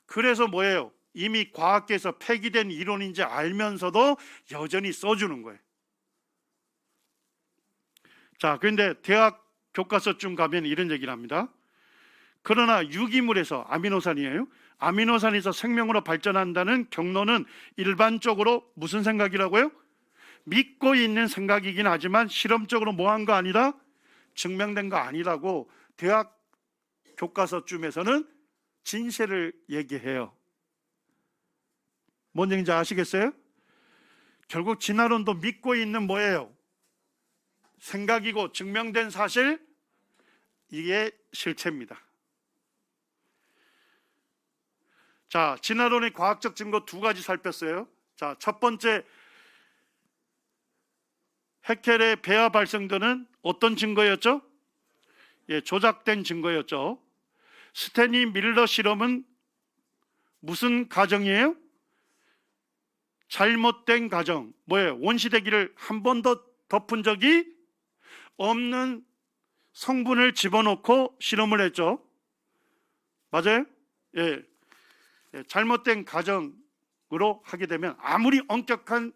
그래서 뭐예요? 이미 과학계에서 폐기된 이론인지 알면서도 여전히 써주는 거예요. 자, 그런데 대학 교과서쯤 가면 이런 얘기를 합니다. 그러나 유기물에서 아미노산이에요. 아미노산에서 생명으로 발전한다는 경로는 일반적으로 무슨 생각이라고요? 믿고 있는 생각이긴 하지만 실험적으로 뭐한 거 아니다? 증명된 거 아니라고 대학 교과서쯤에서는 진실을 얘기해요. 뭔 얘기인지 아시겠어요? 결국 진화론도 믿고 있는 뭐예요? 생각이고 증명된 사실, 이게 실체입니다. 자, 진화론의 과학적 증거 두 가지 살폈어요. 자, 첫 번째, 해켈의 배아 발생도는 어떤 증거였죠? 조작된 증거였죠. 스탠리 밀러 실험은 무슨 가정이에요? 잘못된 가정. 뭐예요? 원시대기를 한 번도 덮은 적이 없는 성분을 집어넣고 실험을 했죠. 맞아요? 잘못된 가정으로 하게 되면 아무리 엄격한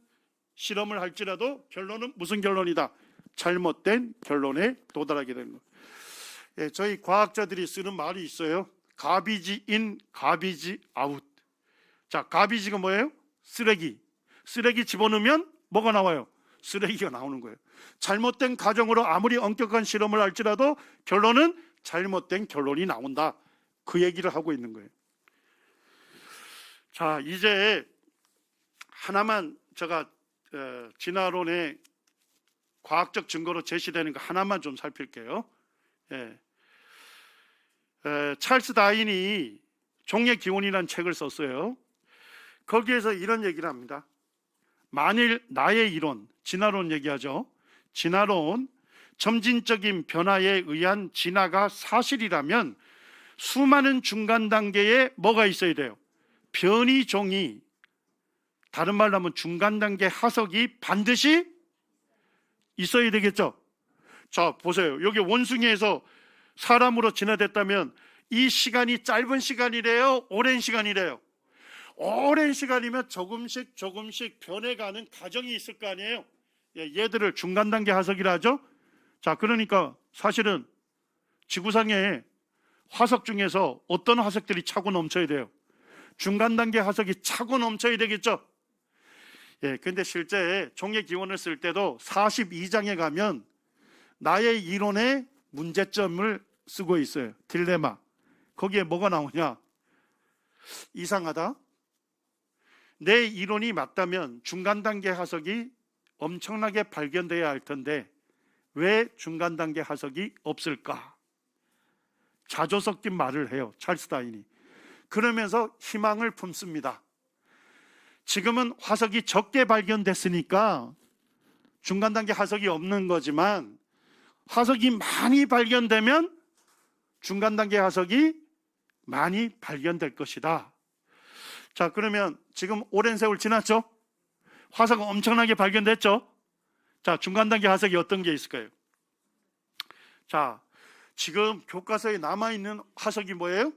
실험을 할지라도 결론은 무슨 결론이다? 잘못된 결론에 도달하게 되는 거예요. 저희 과학자들이 쓰는 말이 있어요. 가비지 인, 가비지 아웃. 자, 가비지가 뭐예요? 쓰레기 집어넣으면 뭐가 나와요? 쓰레기가 나오는 거예요. 잘못된 가정으로 아무리 엄격한 실험을 할지라도 결론은 잘못된 결론이 나온다. 그 얘기를 하고 있는 거예요. 자, 이제 하나만 제가 진화론의 과학적 증거로 제시되는 거 하나만 좀 살필게요. 찰스 다윈이 종의 기원이라는 책을 썼어요. 거기에서 이런 얘기를 합니다. 만일 나의 이론, 진화론 얘기하죠. 진화론, 점진적인 변화에 의한 진화가 사실이라면 수많은 중간 단계에 뭐가 있어야 돼요? 변이종이, 다른 말로 하면 중간 단계 하석이 반드시 있어야 되겠죠. 자, 보세요. 여기 원숭이에서 사람으로 진화됐다면 이 시간이 짧은 시간이래요? 오랜 시간이래요? 오랜 시간이면 조금씩 변해가는 과정이 있을 거 아니에요. 얘들을 중간 단계 화석이라 하죠. 자, 그러니까 사실은 지구상에 화석 중에서 어떤 화석들이 차고 넘쳐야 돼요? 중간 단계 화석이 차고 넘쳐야 되겠죠. 근데 실제 종의 기원을 쓸 때도 42장에 가면 나의 이론의 문제점을 쓰고 있어요. 딜레마. 거기에 뭐가 나오냐? 이상하다. 내 이론이 맞다면 중간 단계 화석이 엄청나게 발견돼야 할 텐데 왜 중간 단계 화석이 없을까? 자조 섞인 말을 해요, 찰스 다윈이. 그러면서 희망을 품습니다. 지금은 화석이 적게 발견됐으니까 중간 단계 화석이 없는 거지만 화석이 많이 발견되면 중간 단계 화석이 많이 발견될 것이다. 자, 그러면 지금 오랜 세월 지났죠? 화석 엄청나게 발견됐죠? 자, 중간 단계 화석이 어떤 게 있을까요? 자, 지금 교과서에 남아있는 화석이 뭐예요?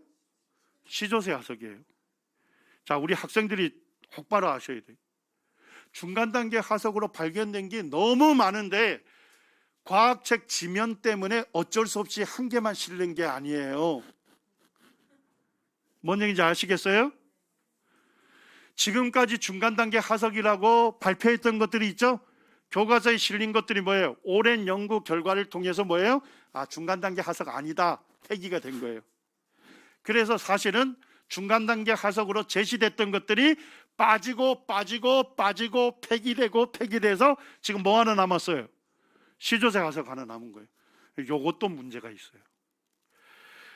시조새 화석이에요. 자, 우리 학생들이 똑바로 아셔야 돼요. 중간 단계 화석으로 발견된 게 너무 많은데 과학책 지면 때문에 어쩔 수 없이 한 개만 실린 게 아니에요. 뭔 얘기인지 아시겠어요? 지금까지 중간 단계 화석이라고 발표했던 것들이 있죠? 교과서에 실린 것들이 뭐예요? 오랜 연구 결과를 통해서 뭐예요? 중간 단계 화석 아니다, 폐기가 된 거예요. 그래서 사실은 중간 단계 화석으로 제시됐던 것들이 빠지고 폐기돼서 지금 뭐 하나 남았어요? 시조새 화석 하나 남은 거예요. 요것도 문제가 있어요.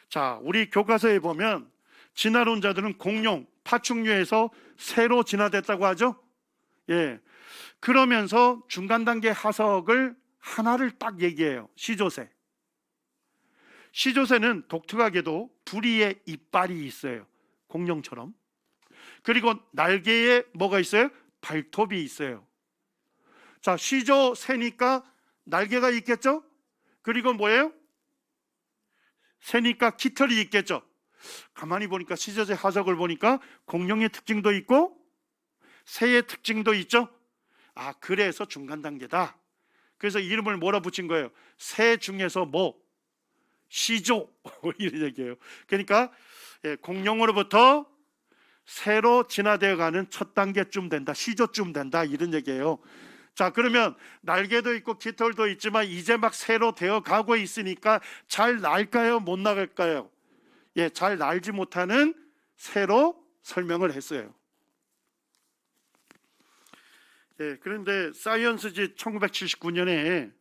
자, 우리 교과서에 보면 진화론자들은 공룡, 파충류에서 새로 진화됐다고 하죠. 그러면서 중간 단계 화석을 하나를 딱 얘기해요. 시조새. 시조새는 독특하게도 부리에 이빨이 있어요. 공룡처럼. 그리고 날개에 뭐가 있어요? 발톱이 있어요. 자, 시조새니까 날개가 있겠죠? 그리고 뭐예요? 새니까 깃털이 있겠죠? 가만히 보니까 시조새 화석을 보니까 공룡의 특징도 있고 새의 특징도 있죠? 그래서 중간 단계다. 그래서 이름을 뭐라 붙인 거예요? 새 중에서 뭐? 시조 이런 얘기예요. 그러니까 공룡으로부터 새로 진화되어 가는 첫 단계쯤 된다, 시조쯤 된다, 이런 얘기예요. 자, 그러면 날개도 있고 깃털도 있지만 이제 막 새로 되어 가고 있으니까 잘 날까요? 못 나갈까요? 잘 날지 못하는 새로 설명을 했어요. 그런데 사이언스지 1979년에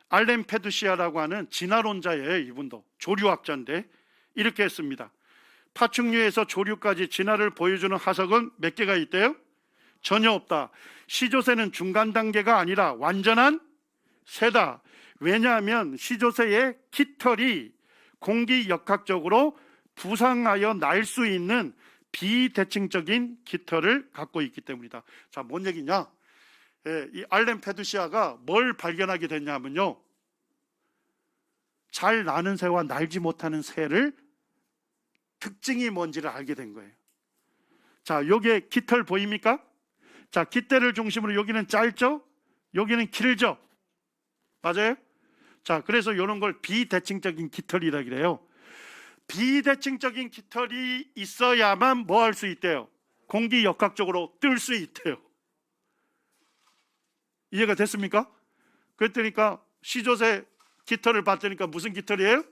알렌 페두시아라고 하는 진화론자예요. 이분도 조류학자인데 이렇게 했습니다. 파충류에서 조류까지 진화를 보여주는 화석은 몇 개가 있대요? 전혀 없다. 시조새는 중간 단계가 아니라 완전한 새다. 왜냐하면 시조새의 깃털이 공기 역학적으로 부상하여 날 수 있는 비대칭적인 깃털을 갖고 있기 때문이다. 자, 뭔 얘기냐? 이 알렌 페두시아가 뭘 발견하게 됐냐면요, 잘 나는 새와 날지 못하는 새를 특징이 뭔지를 알게 된 거예요. 자, 여기에 깃털 보입니까? 자, 깃대를 중심으로 여기는 짧죠? 여기는 길죠? 맞아요? 자, 그래서 이런 걸 비대칭적인 깃털이라 그래요. 비대칭적인 깃털이 있어야만 뭐 할 수 있대요? 공기 역학적으로 뜰 수 있대요. 이해가 됐습니까? 그랬더니까 시조새 깃털을 봤더니까 무슨 깃털이에요?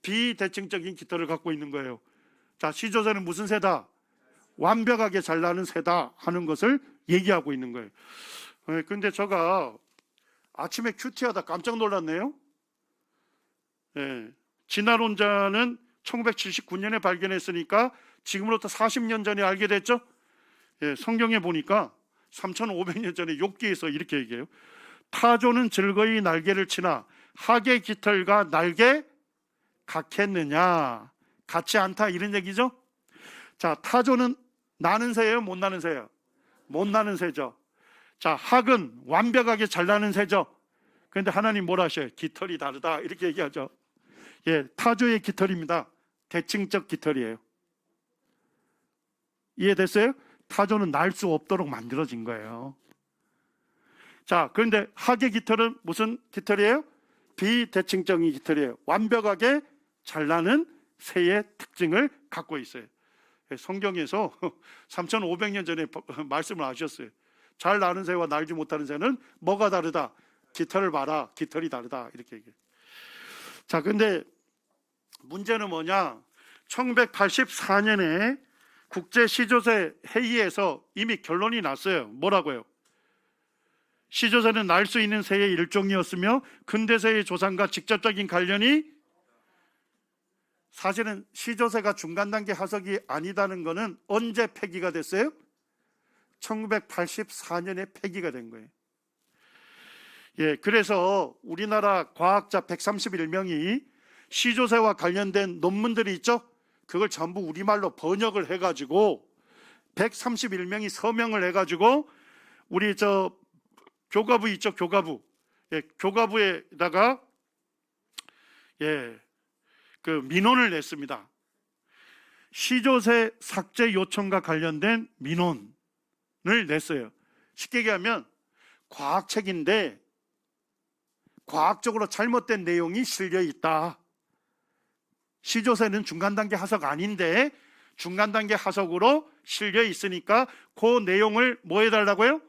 비대칭적인 깃털을 갖고 있는 거예요. 자, 시조새는 무슨 새다? 완벽하게 잘 나는 새다 하는 것을 얘기하고 있는 거예요. 근데 제가 아침에 큐티하다 깜짝 놀랐네요. 진화론자는 1979년에 발견했으니까 지금으로부터 40년 전에 알게 됐죠. 성경에 보니까 3500년 전에 욥기에서 이렇게 얘기해요. 타조는 즐거이 날개를 치나 학의 깃털과 날개 같겠느냐? 같지 않다, 이런 얘기죠. 자, 타조는 나는 새예요, 못 나는 새예요? 못 나는 새죠. 자, 학은 완벽하게 잘 나는 새죠. 그런데 하나님 뭐라 하셔요? 깃털이 다르다, 이렇게 얘기하죠. 타조의 깃털입니다. 대칭적 깃털이에요. 이해됐어요? 타조는 날 수 없도록 만들어진 거예요. 자, 그런데 학의 깃털은 무슨 깃털이에요? 비대칭적인 깃털이에요. 완벽하게 잘 나는 새의 특징을 갖고 있어요. 성경에서 3,500년 전에 말씀을 하셨어요. 잘 나는 새와 날지 못하는 새는 뭐가 다르다? 깃털을 봐라. 깃털이 다르다. 이렇게 얘기해요. 자, 근데 문제는 뭐냐? 1984년에 국제 시조새 회의에서 이미 결론이 났어요. 뭐라고요? 시조새는 날 수 있는 새의 일종이었으며 근대새의 조상과 직접적인 관련이, 사실은 시조새가 중간 단계 화석이 아니다는 것은 언제 폐기가 됐어요? 1984년에 폐기가 된 거예요. 예, 그래서 우리나라 과학자 131명이 시조새와 관련된 논문들이 있죠? 그걸 전부 우리말로 번역을 해가지고 131명이 서명을 해가지고 우리 교과부 있죠? 교과부. 예, 교과부에다가 그 민원을 냈습니다. 시조새 삭제 요청과 관련된 민원을 냈어요. 쉽게 얘기하면 과학책인데 과학적으로 잘못된 내용이 실려 있다. 시조새는 중간 단계 화석 아닌데 중간 단계 화석으로 실려 있으니까 그 내용을 뭐 해달라고요?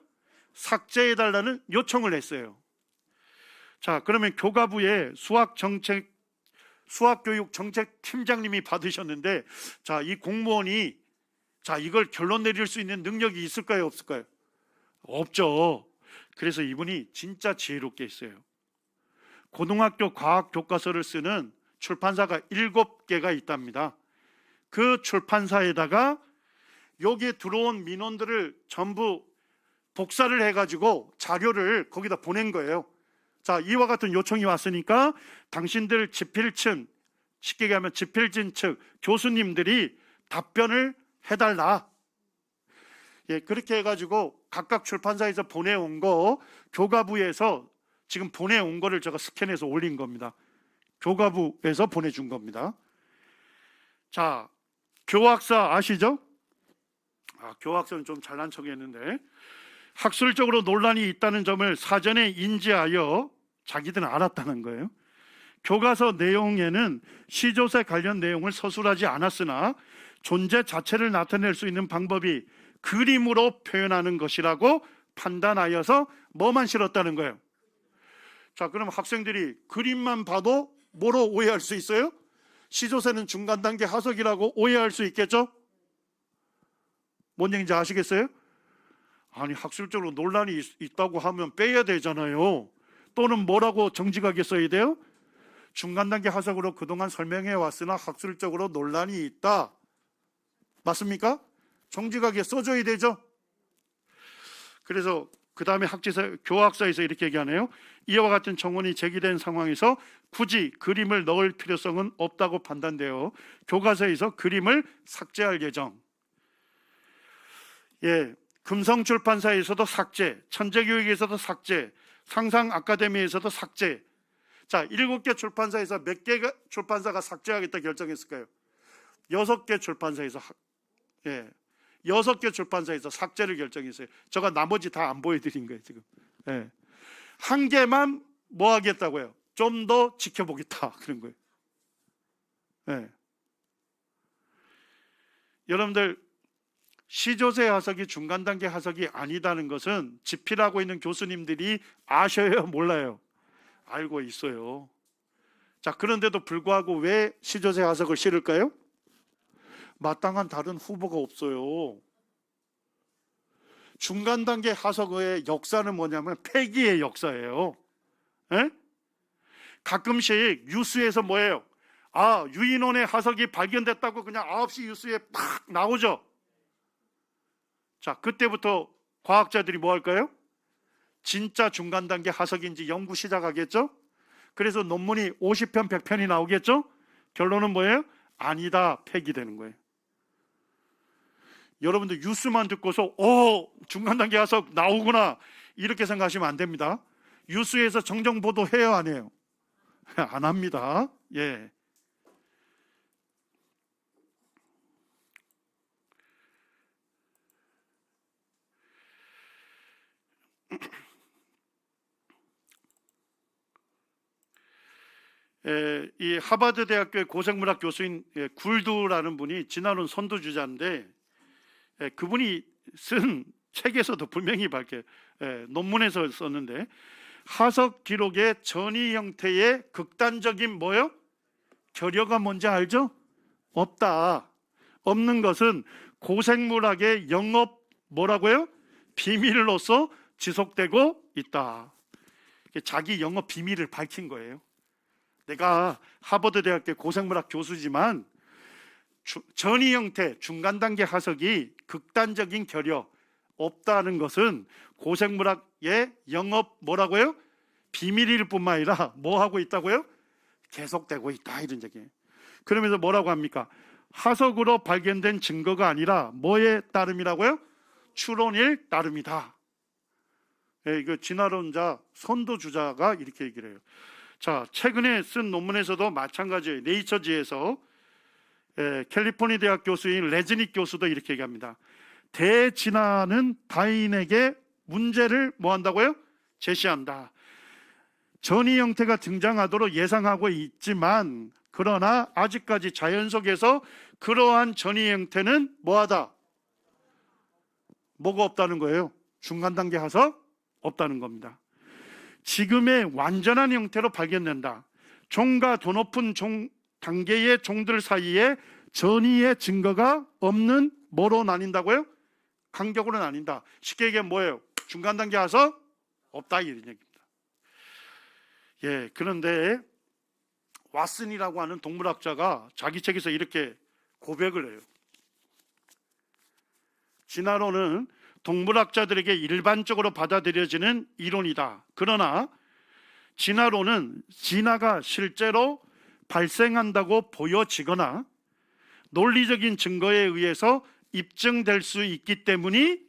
삭제해 달라는 요청을 했어요. 자, 그러면 교과부에 수학교육정책팀장님이 받으셨는데, 자, 이 공무원이 이걸 결론 내릴 수 있는 능력이 있을까요? 없을까요? 없죠. 그래서 이분이 진짜 지혜롭게 했어요. 고등학교 과학 교과서를 쓰는 출판사가 7개가 있답니다. 그 출판사에다가 여기에 들어온 민원들을 전부 복사를 해가지고 자료를 거기다 보낸 거예요. 자, 이와 같은 요청이 왔으니까 당신들 집필층, 쉽게 얘기하면 집필진 측 교수님들이 답변을 해달라. 예, 그렇게 해가지고 각각 출판사에서 보내온 거 교과부에서 지금 보내온 거를 제가 스캔해서 올린 겁니다. 교과부에서 보내준 겁니다. 자, 교학사 아시죠? 교학사는 좀 잘난 척했는데 학술적으로 논란이 있다는 점을 사전에 인지하여 자기들은 알았다는 거예요. 교과서 내용에는 시조새 관련 내용을 서술하지 않았으나 존재 자체를 나타낼 수 있는 방법이 그림으로 표현하는 것이라고 판단하여서 뭐만 실었다는 거예요? 자, 그럼 학생들이 그림만 봐도 뭐로 오해할 수 있어요? 시조새는 중간 단계 화석이라고 오해할 수 있겠죠? 뭔 얘기인지 아시겠어요? 아니, 학술적으로 논란이 있다고 하면 빼야 되잖아요. 또는 뭐라고 정직하게 써야 돼요? 중간 단계 화석으로 그동안 설명해 왔으나 학술적으로 논란이 있다. 맞습니까? 정직하게 써줘야 되죠. 그래서 그 다음에 교학사에서 이렇게 얘기하네요. 이와 같은 청원이 제기된 상황에서 굳이 그림을 넣을 필요성은 없다고 판단되어 교과서에서 그림을 삭제할 예정. 예, 금성출판사에서도 삭제, 천재교육에서도 삭제, 상상아카데미에서도 삭제. 자, 7개 출판사에서 몇 개가 출판사가 삭제하겠다 결정했을까요? 6개 출판사에서 6개 출판사에서 삭제를 결정했어요. 제가 나머지 다 안 보여드린 거예요 지금. 예. 한 개만 뭐 하겠다고요? 좀 더 지켜보겠다 그런 거예요. 예. 여러분들, 시조새 화석이 중간 단계 화석이 아니다는 것은 집필하고 있는 교수님들이 아셔요? 몰라요? 알고 있어요. 자, 그런데도 불구하고 왜 시조새 화석을 실을까요? 마땅한 다른 후보가 없어요. 중간 단계 화석의 역사는 뭐냐면 폐기의 역사예요. 에? 가끔씩 뉴스에서 뭐예요? 유인원의 화석이 발견됐다고 그냥 9시 뉴스에 팍 나오죠. 자, 그때부터 과학자들이 뭐 할까요? 진짜 중간 단계 화석인지 연구 시작하겠죠? 그래서 논문이 50편, 100편이 나오겠죠? 결론은 뭐예요? 아니다, 폐기되는 거예요. 여러분들 뉴스만 듣고서 중간 단계 화석 나오구나 이렇게 생각하시면 안 됩니다. 뉴스에서 정정 보도해요, 안 해요? 안 합니다. 예. 이 하버드 대학교의 고생물학 교수인 굴두라는 분이 진화론 선두주자인데, 그분이 쓴 책에서도 분명히 밝게 논문에서 썼는데, 하석 기록의 전이 형태의 극단적인 뭐요? 결여가 뭔지 알죠? 없다. 없는 것은 고생물학의 영업 뭐라고요? 비밀로서 지속되고 있다. 자기 영업 비밀을 밝힌 거예요. 내가 하버드 대학교 고생물학 교수지만 전이 형태 중간 단계 하석이 극단적인 결여 없다는 것은 고생물학의 영업 뭐라고요? 비밀일 뿐만 아니라 뭐 하고 있다고요? 계속되고 있다, 이런 얘기예요. 그러면서 뭐라고 합니까? 하석으로 발견된 증거가 아니라 뭐에 따름이라고요? 추론일 따름이다. 이거 진화론자 선두주자가 이렇게 얘기를 해요. 자, 최근에 쓴 논문에서도 마찬가지예요. 네이처지에서 캘리포니아 대학 교수인 레즈닉 교수도 이렇게 얘기합니다. 대진화는 다인에게 문제를 뭐 한다고요? 제시한다. 전이 형태가 등장하도록 예상하고 있지만, 그러나 아직까지 자연 속에서 그러한 전이 형태는 뭐하다? 뭐가 없다는 거예요? 중간 단계 하석? 없다는 겁니다. 지금의 완전한 형태로 발견된다. 종과 더 높은 단계의 종들 사이에 전이의 증거가 없는 뭐로 나뉜다고요? 간격으로 나뉜다. 쉽게 얘기하면 뭐예요? 중간 단계 하석? 없다, 이런 얘기입니다. 그런데 왓슨이라고 하는 동물학자가 자기 책에서 이렇게 고백을 해요. 진화론은 동물학자들에게 일반적으로 받아들여지는 이론이다. 그러나 진화론은 진화가 실제로 발생한다고 보여지거나 논리적인 증거에 의해서 입증될 수 있기 때문이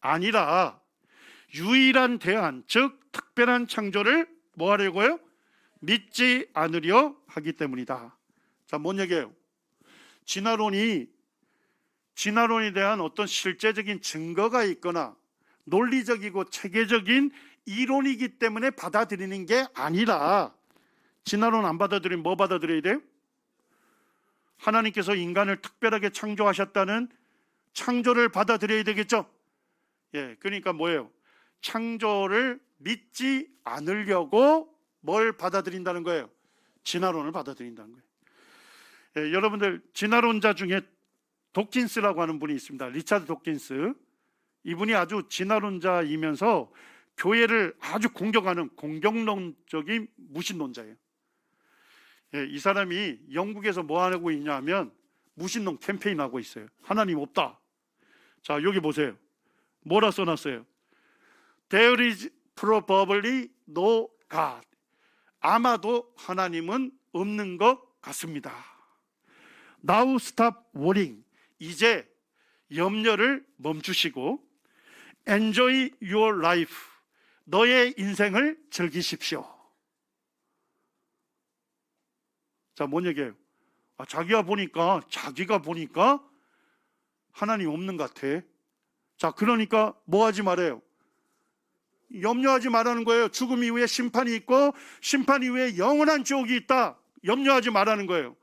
아니라 유일한 대안, 즉 특별한 창조를 뭐 하려고요? 믿지 않으려 하기 때문이다. 자, 뭔 얘기예요? 진화론에 대한 어떤 실제적인 증거가 있거나 논리적이고 체계적인 이론이기 때문에 받아들이는 게 아니라, 진화론 안 받아들이면 뭐 받아들여야 돼요? 하나님께서 인간을 특별하게 창조하셨다는 창조를 받아들여야 되겠죠? 그러니까 뭐예요? 창조를 믿지 않으려고 뭘 받아들인다는 거예요? 진화론을 받아들인다는 거예요. 여러분들, 진화론자 중에 도킨스라고 하는 분이 있습니다. 리차드 도킨스. 이분이 아주 진화론자이면서 교회를 아주 공격하는 공격론적인 무신론자예요. 이 사람이 영국에서 뭐 하고 있냐면 무신론 캠페인 하고 있어요. 하나님 없다. 자, 여기 보세요. 뭐라 써놨어요? There is probably no God. 아마도 하나님은 없는 것 같습니다. Now stop worrying. 이제 염려를 멈추시고 enjoy your life. 너의 인생을 즐기십시오. 자, 뭔 얘기예요? 자기가 보니까 하나님 없는 것 같아. 자, 그러니까 뭐 하지 말아요? 염려하지 말라는 거예요. 죽음 이후에 심판이 있고 심판 이후에 영원한 지옥이 있다. 염려하지 말라는 거예요.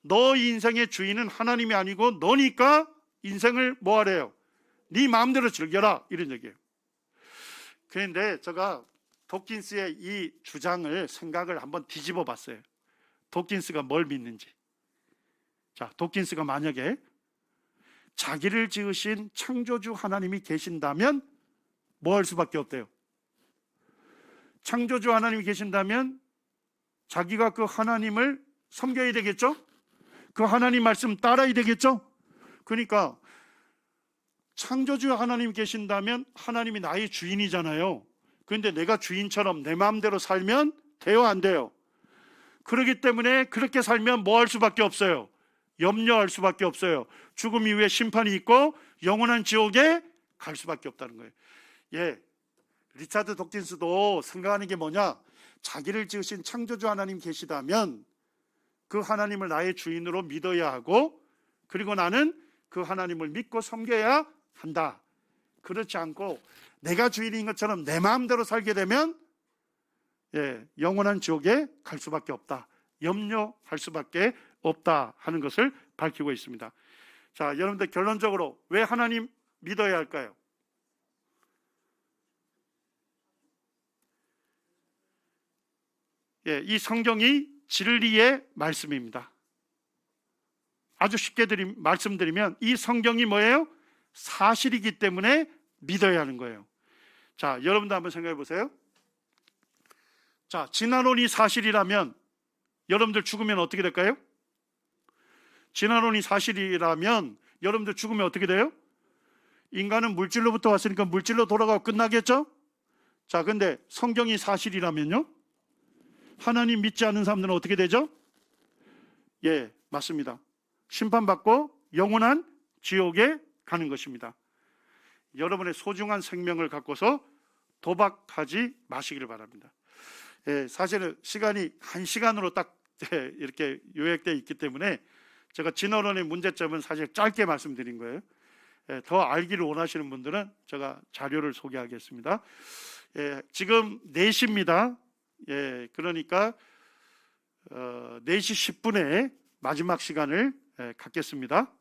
너 인생의 주인은 하나님이 아니고 너니까 인생을 뭐 하래요? 네 마음대로 즐겨라, 이런 얘기예요. 그런데 제가 도킨스의 이 주장을, 생각을 한번 뒤집어 봤어요. 도킨스가 뭘 믿는지. 자, 도킨스가 만약에 자기를 지으신 창조주 하나님이 계신다면 뭐 할 수밖에 없대요? 창조주 하나님이 계신다면 자기가 그 하나님을 섬겨야 되겠죠? 그 하나님 말씀 따라야 되겠죠? 그러니까 창조주 하나님 계신다면 하나님이 나의 주인이잖아요. 그런데 내가 주인처럼 내 마음대로 살면 돼요, 안 돼요? 그렇기 때문에 그렇게 살면 뭐 할 수밖에 없어요? 염려할 수밖에 없어요. 죽음 이후에 심판이 있고 영원한 지옥에 갈 수밖에 없다는 거예요. 리차드 도킨스도 생각하는 게 뭐냐? 자기를 지으신 창조주 하나님 계시다면 그 하나님을 나의 주인으로 믿어야 하고, 그리고 나는 그 하나님을 믿고 섬겨야 한다. 그렇지 않고 내가 주인인 것처럼 내 마음대로 살게 되면 영원한 지옥에 갈 수밖에 없다. 염려할 수밖에 없다 하는 것을 밝히고 있습니다. 자, 여러분들 결론적으로 왜 하나님 믿어야 할까요? 이 성경이 진리의 말씀입니다. 아주 쉽게 말씀드리면 이 성경이 뭐예요? 사실이기 때문에 믿어야 하는 거예요. 자, 여러분도 한번 생각해 보세요. 자, 진화론이 사실이라면 여러분들 죽으면 어떻게 될까요? 진화론이 사실이라면 여러분들 죽으면 어떻게 돼요? 인간은 물질로부터 왔으니까 물질로 돌아가고 끝나겠죠? 자, 근데 성경이 사실이라면요? 하나님 믿지 않는 사람들은 어떻게 되죠? 예, 맞습니다. 심판받고 영원한 지옥에 가는 것입니다. 여러분의 소중한 생명을 갖고서 도박하지 마시기를 바랍니다. 사실은 시간이 1시간으로 딱 이렇게 요약되어 있기 때문에 제가 진화론의 문제점은 사실 짧게 말씀드린 거예요. 더 알기를 원하시는 분들은 제가 자료를 소개하겠습니다. 지금 4시입니다. 그러니까 4시 10분에 마지막 시간을 갖겠습니다.